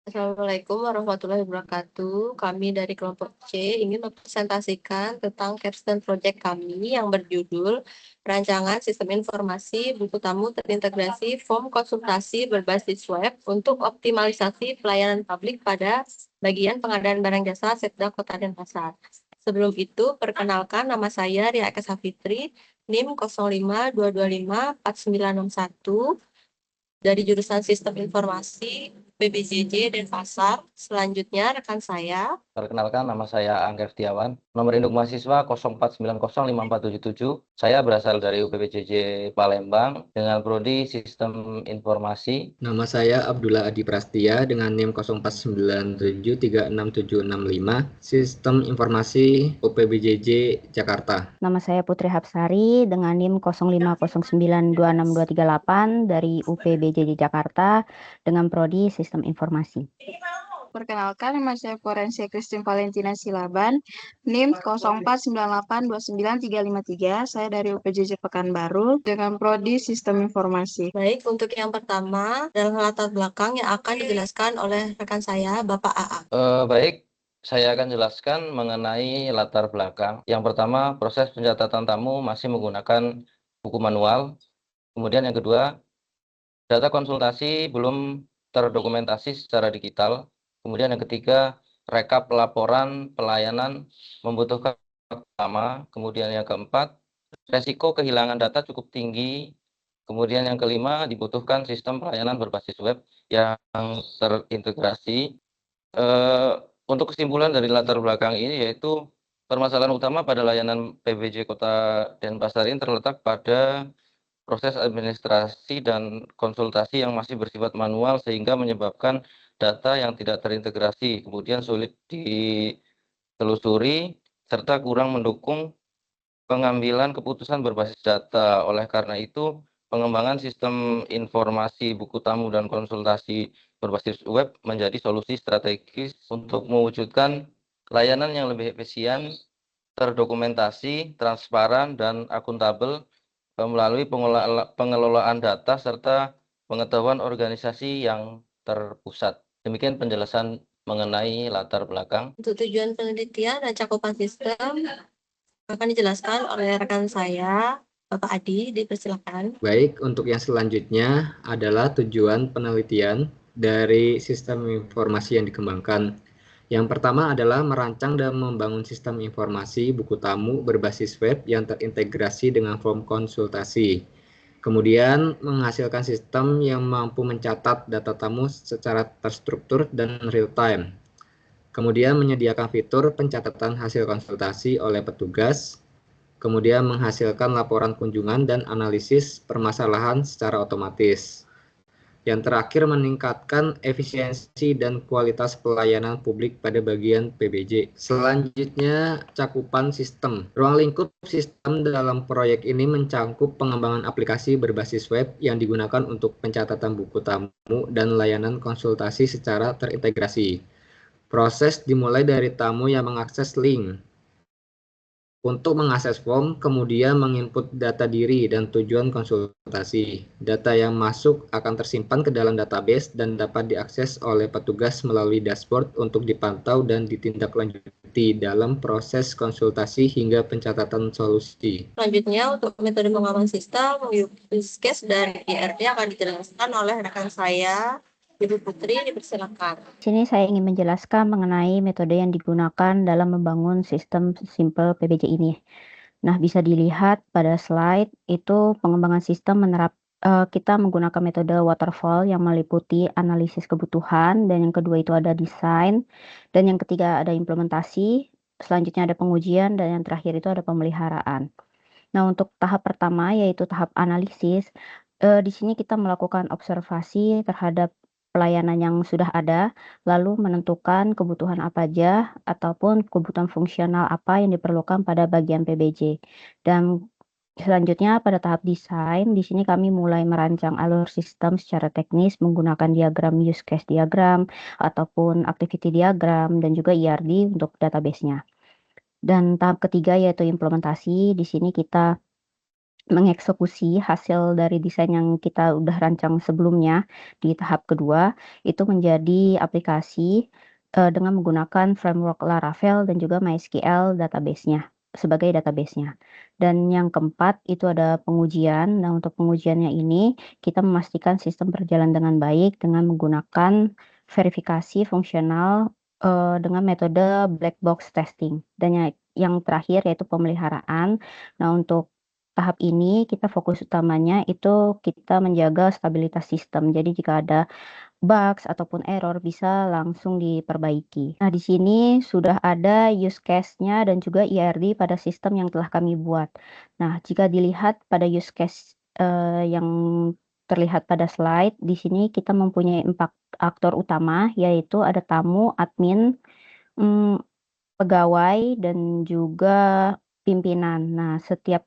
Assalamualaikum warahmatullahi wabarakatuh. Kami dari kelompok C ingin mempresentasikan tentang capstone project kami yang berjudul Rancangan Sistem Informasi Buku Tamu Terintegrasi Form Konsultasi Berbasis Web untuk Optimalisasi Pelayanan Publik pada Bagian Pengadaan Barang Jasa Setda Kota Denpasar. Sebelum itu, perkenalkan nama saya Ria Eka Safitri, NIM 05225491 dari jurusan Sistem Informasi BPJJ Denpasar. Selanjutnya rekan saya. Perkenalkan, nama saya Angga Setiawan. Nomor induk mahasiswa 04905477. Saya berasal dari UPPJJ Palembang dengan prodi Sistem Informasi. Nama saya Abdullah Adi Prastia dengan NIM 0497366765, Sistem Informasi UPBJJ Jakarta. Nama saya Putri Hapsari dengan NIM 0509262238 dari UPBJJ Jakarta dengan prodi Sistem Informasi. Perkenalkan, nama saya Forensia Christine Valentina Silaban, NIM 0498299353. Saya dari UPJJ Pekanbaru dengan prodi Sistem Informasi. Baik, untuk yang pertama adalah latar belakang yang akan dijelaskan oleh rekan saya, Bapak AA. Baik, saya akan jelaskan mengenai latar belakang. Yang pertama, proses pencatatan tamu masih menggunakan buku manual. Kemudian yang kedua, data konsultasi belum terdokumentasi secara digital. Kemudian yang ketiga, rekap laporan pelayanan membutuhkan waktu lama. Kemudian yang keempat, resiko kehilangan data cukup tinggi. Kemudian yang kelima, dibutuhkan sistem pelayanan berbasis web yang terintegrasi. Untuk kesimpulan dari latar belakang ini yaitu permasalahan utama pada layanan PBJ Kota Denpasar ini terletak pada proses administrasi dan konsultasi yang masih bersifat manual sehingga menyebabkan data yang tidak terintegrasi, kemudian sulit ditelusuri, serta kurang mendukung pengambilan keputusan berbasis data. Oleh karena itu, pengembangan sistem informasi buku tamu dan konsultasi berbasis web menjadi solusi strategis untuk mewujudkan layanan yang lebih efisien, terdokumentasi, transparan, dan akuntabel melalui pengelolaan data serta pengetahuan organisasi yang terpusat. Demikian penjelasan mengenai latar belakang. Untuk tujuan penelitian dan cakupan sistem akan dijelaskan oleh rekan saya, Bapak Adi. Dipersilakan. Baik, untuk yang selanjutnya adalah tujuan penelitian dari sistem informasi yang dikembangkan. Yang pertama adalah merancang dan membangun sistem informasi buku tamu berbasis web yang terintegrasi dengan form konsultasi. Kemudian menghasilkan sistem yang mampu mencatat data tamu secara terstruktur dan real time. Kemudian menyediakan fitur pencatatan hasil konsultasi oleh petugas. Kemudian menghasilkan laporan kunjungan dan analisis permasalahan secara otomatis. Yang terakhir, meningkatkan efisiensi dan kualitas pelayanan publik pada bagian PBJ. Selanjutnya, cakupan sistem. Ruang lingkup sistem dalam proyek ini mencakup pengembangan aplikasi berbasis web yang digunakan untuk pencatatan buku tamu dan layanan konsultasi secara terintegrasi. Proses dimulai dari tamu yang mengakses link untuk mengakses form, kemudian menginput data diri dan tujuan konsultasi. Data yang masuk akan tersimpan ke dalam database dan dapat diakses oleh petugas melalui dashboard untuk dipantau dan ditindaklanjuti dalam proses konsultasi hingga pencatatan solusi. Selanjutnya, untuk metode pengembangan sistem, use case dari IRD akan dijelaskan oleh rekan saya, Ibu Putri. Dipersilakan. Di sini saya ingin menjelaskan mengenai metode yang digunakan dalam membangun sistem simple PBJ ini. Nah, bisa dilihat pada slide itu pengembangan sistem kita menggunakan metode waterfall yang meliputi analisis kebutuhan, dan yang kedua itu ada desain, dan yang ketiga ada implementasi, selanjutnya ada pengujian, dan yang terakhir itu ada pemeliharaan. Nah, untuk tahap pertama yaitu tahap analisis, di sini kita melakukan observasi terhadap pelayanan yang sudah ada, lalu menentukan kebutuhan apa aja ataupun kebutuhan fungsional apa yang diperlukan pada bagian PBJ. Dan selanjutnya pada tahap desain, di sini kami mulai merancang alur sistem secara teknis menggunakan diagram use case diagram ataupun activity diagram dan juga IRD untuk database-nya. Dan tahap ketiga yaitu implementasi. Di sini kita mengeksekusi hasil dari desain yang kita udah rancang sebelumnya di tahap kedua itu menjadi aplikasi dengan menggunakan framework Laravel dan juga MySQL database-nya sebagai database-nya. Dan yang keempat itu ada pengujian. Nah, untuk pengujiannya ini kita memastikan sistem berjalan dengan baik dengan menggunakan verifikasi fungsional dengan metode black box testing. Dan yang terakhir yaitu pemeliharaan. Nah, untuk tahap ini kita fokus utamanya itu kita menjaga stabilitas sistem. Jadi jika ada bugs ataupun error bisa langsung diperbaiki. Nah, di sini sudah ada use case-nya dan juga IRD pada sistem yang telah kami buat. Nah, jika dilihat pada use case yang terlihat pada slide, di sini kita mempunyai 4 aktor utama, yaitu ada tamu, admin, pegawai, dan juga pimpinan. Nah, setiap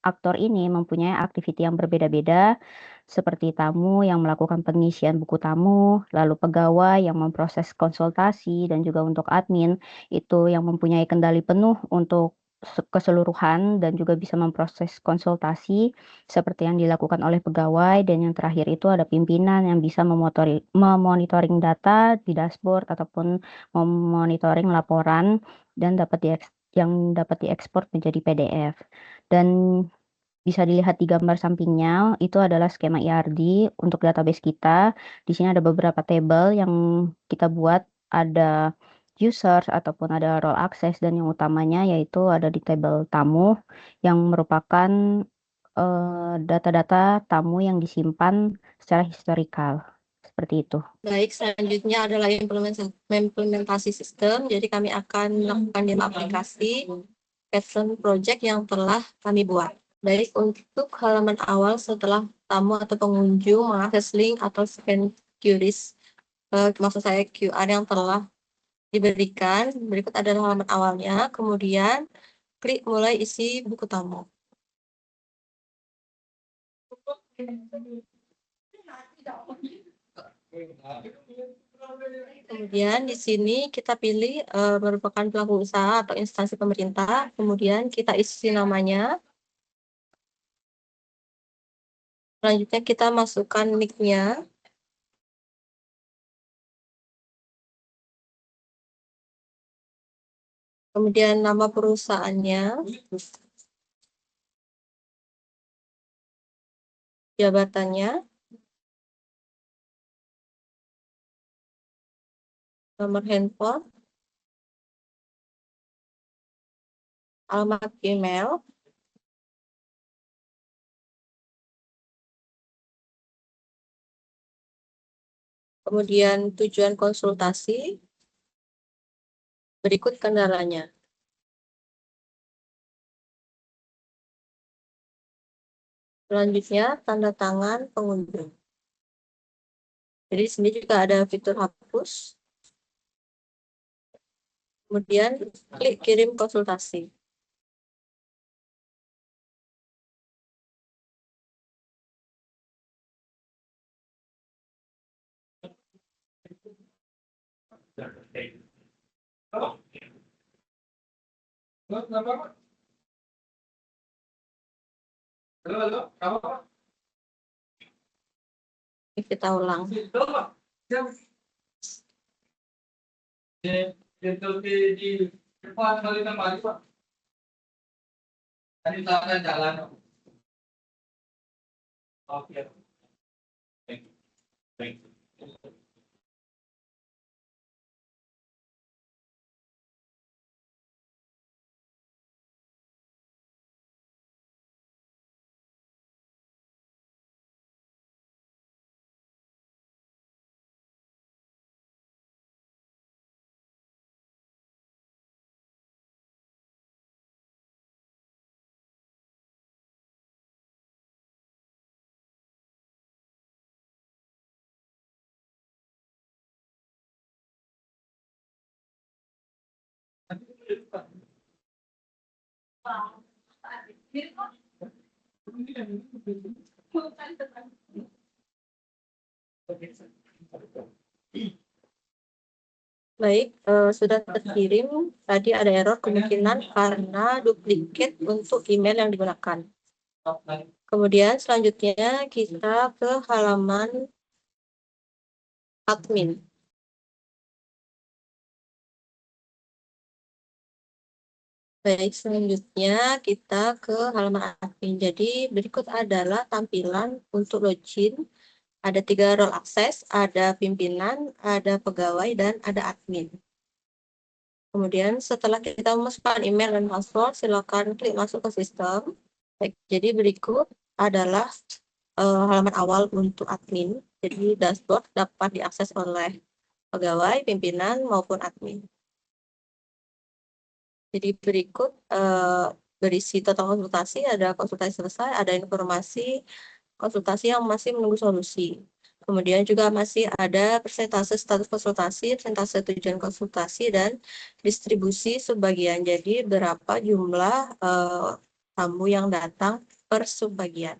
aktor ini mempunyai activity yang berbeda-beda, seperti tamu yang melakukan pengisian buku tamu, lalu pegawai yang memproses konsultasi, dan juga untuk admin itu yang mempunyai kendali penuh untuk keseluruhan dan juga bisa memproses konsultasi seperti yang dilakukan oleh pegawai, dan yang terakhir itu ada pimpinan yang bisa memonitoring data di dashboard ataupun memonitoring laporan dan yang dapat diekspor menjadi PDF. Dan bisa dilihat di gambar sampingnya, itu adalah skema IRD untuk database kita. Di sini ada beberapa table yang kita buat, ada users ataupun ada role access, dan yang utamanya yaitu ada di table tamu yang merupakan data-data tamu yang disimpan secara historikal. Seperti itu. Baik, selanjutnya adalah implementasi sistem. Jadi kami akan melakukan demo aplikasi Capstone project yang telah kami buat. Baik, untuk halaman awal setelah tamu atau pengunjung mengakses link atau scan QRIS, maksud saya QR yang telah diberikan, berikut adalah halaman awalnya, kemudian klik mulai isi buku tamu. Kemudian di sini kita pilih merupakan pelaku usaha atau instansi pemerintah, kemudian kita isi namanya. Selanjutnya kita masukkan nick-nya. Kemudian nama perusahaannya, jabatannya, nomor handphone, alamat email, kemudian tujuan konsultasi, berikut kendalanya. Selanjutnya, tanda tangan pengunjung. Jadi di sini juga ada fitur hapus. Kemudian klik kirim konsultasi. Kita ulang. Baik, sudah terkirim. Tadi ada error kemungkinan karena duplikat untuk email yang digunakan. Kemudian selanjutnya kita ke halaman admin. Baik, selanjutnya kita ke halaman admin. Jadi berikut adalah tampilan untuk login. Ada 3 role akses, ada pimpinan, ada pegawai, dan ada admin. Kemudian setelah kita memasukkan email dan password, silakan klik masuk ke sistem. Baik, jadi berikut adalah halaman awal untuk admin. Jadi dashboard dapat diakses oleh pegawai, pimpinan, maupun admin. Jadi berikut berisi total konsultasi, ada konsultasi selesai, ada informasi konsultasi yang masih menunggu solusi. Kemudian juga masih ada persentase status konsultasi, persentase tujuan konsultasi, dan distribusi subbagian. Jadi berapa jumlah tamu yang datang per subbagian.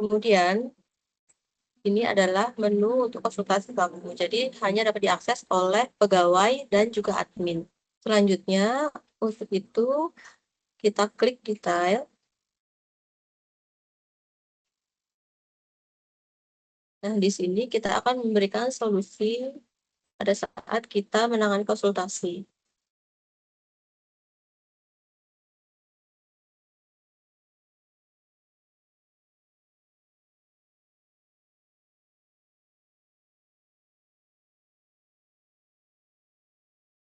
Kemudian ini adalah menu untuk konsultasi tamu. Jadi hanya dapat diakses oleh pegawai dan juga admin. Selanjutnya untuk itu kita klik detail. Nah, di sini kita akan memberikan solusi pada saat kita menangani konsultasi.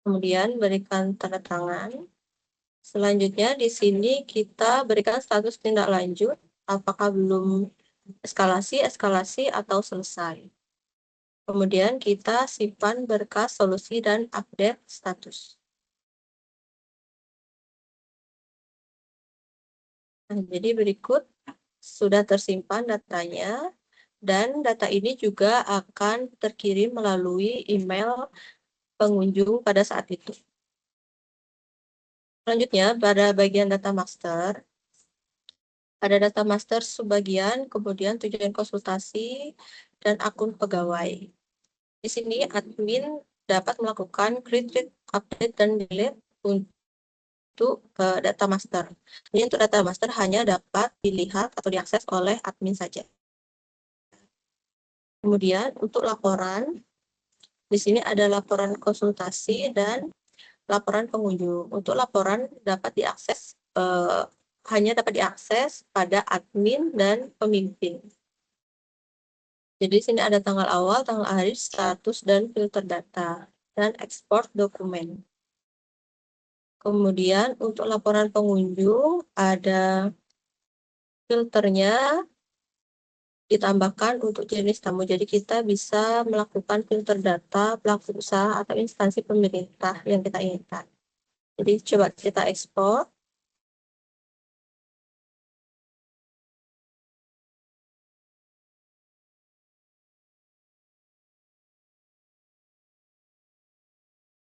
Kemudian berikan tanda tangan. Selanjutnya di sini kita berikan status tindak lanjut, apakah belum eskalasi, atau selesai. Kemudian kita simpan berkas solusi dan update status. Nah, jadi berikut sudah tersimpan datanya, dan data ini juga akan terkirim melalui email pengunjung pada saat itu. Selanjutnya, pada bagian data master, ada data master subbagian, kemudian tujuan konsultasi, dan akun pegawai. Di sini admin dapat melakukan create, update, dan delete untuk data master. Ini untuk data master hanya dapat dilihat atau diakses oleh admin saja. Kemudian untuk laporan, di sini ada laporan konsultasi dan laporan pengunjung. Untuk laporan dapat diakses hanya dapat diakses pada admin dan pemimpin. Jadi sini ada tanggal awal, tanggal akhir, status, dan filter data, dan ekspor dokumen. Kemudian untuk laporan pengunjung ada filternya ditambahkan untuk jenis tamu. Jadi kita bisa melakukan filter data pelaku usaha atau instansi pemerintah yang kita inginkan. Jadi coba kita ekspor.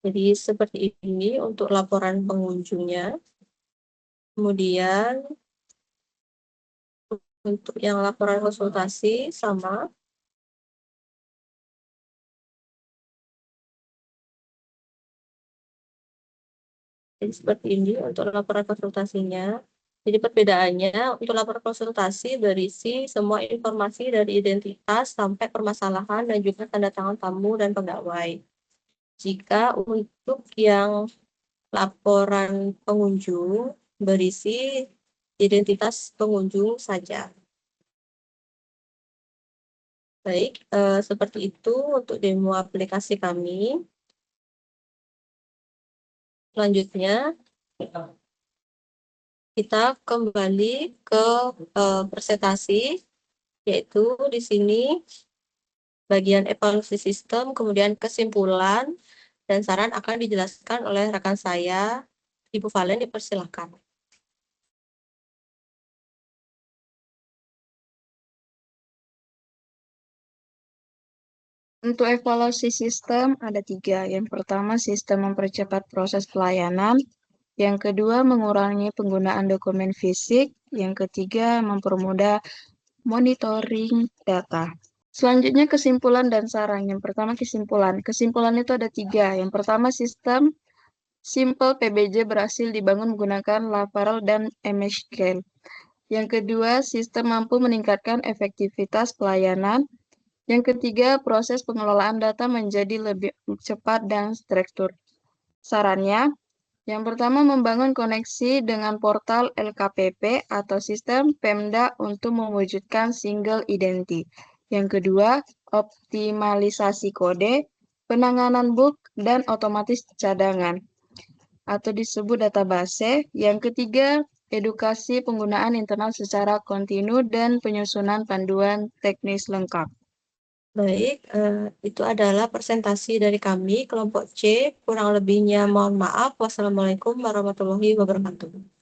Jadi seperti ini untuk laporan pengunjungnya. Kemudian untuk yang laporan konsultasi sama. Jadi seperti ini untuk laporan konsultasinya. Jadi perbedaannya untuk laporan konsultasi berisi semua informasi dari identitas sampai permasalahan dan juga tanda tangan tamu dan pegawai. Jika untuk yang laporan pengunjung berisi identitas pengunjung saja. Baik, seperti itu untuk demo aplikasi kami. Selanjutnya, kita kembali ke presentasi, yaitu di sini bagian evaluasi sistem, kemudian kesimpulan, dan saran akan dijelaskan oleh rekan saya, Ibu Valen, dipersilakan. Untuk evaluasi sistem ada 3. Yang pertama, sistem mempercepat proses pelayanan. Yang kedua, mengurangi penggunaan dokumen fisik. Yang ketiga, mempermudah monitoring data. Selanjutnya, kesimpulan dan saran. Yang pertama, kesimpulan. Kesimpulan itu ada 3. Yang pertama, sistem Simple PBJ berhasil dibangun menggunakan Laravel dan MSQL. Yang kedua, sistem mampu meningkatkan efektivitas pelayanan. Yang ketiga, proses pengelolaan data menjadi lebih cepat dan struktur. Sarannya, yang pertama membangun koneksi dengan portal LKPP atau sistem Pemda untuk mewujudkan single identity. Yang kedua, optimalisasi kode, penanganan bug, dan otomatis cadangan atau disebut database. Yang ketiga, edukasi penggunaan internal secara kontinu dan penyusunan panduan teknis lengkap. Baik, itu adalah presentasi dari kami, kelompok C. Kurang lebihnya mohon maaf. Wassalamualaikum warahmatullahi wabarakatuh.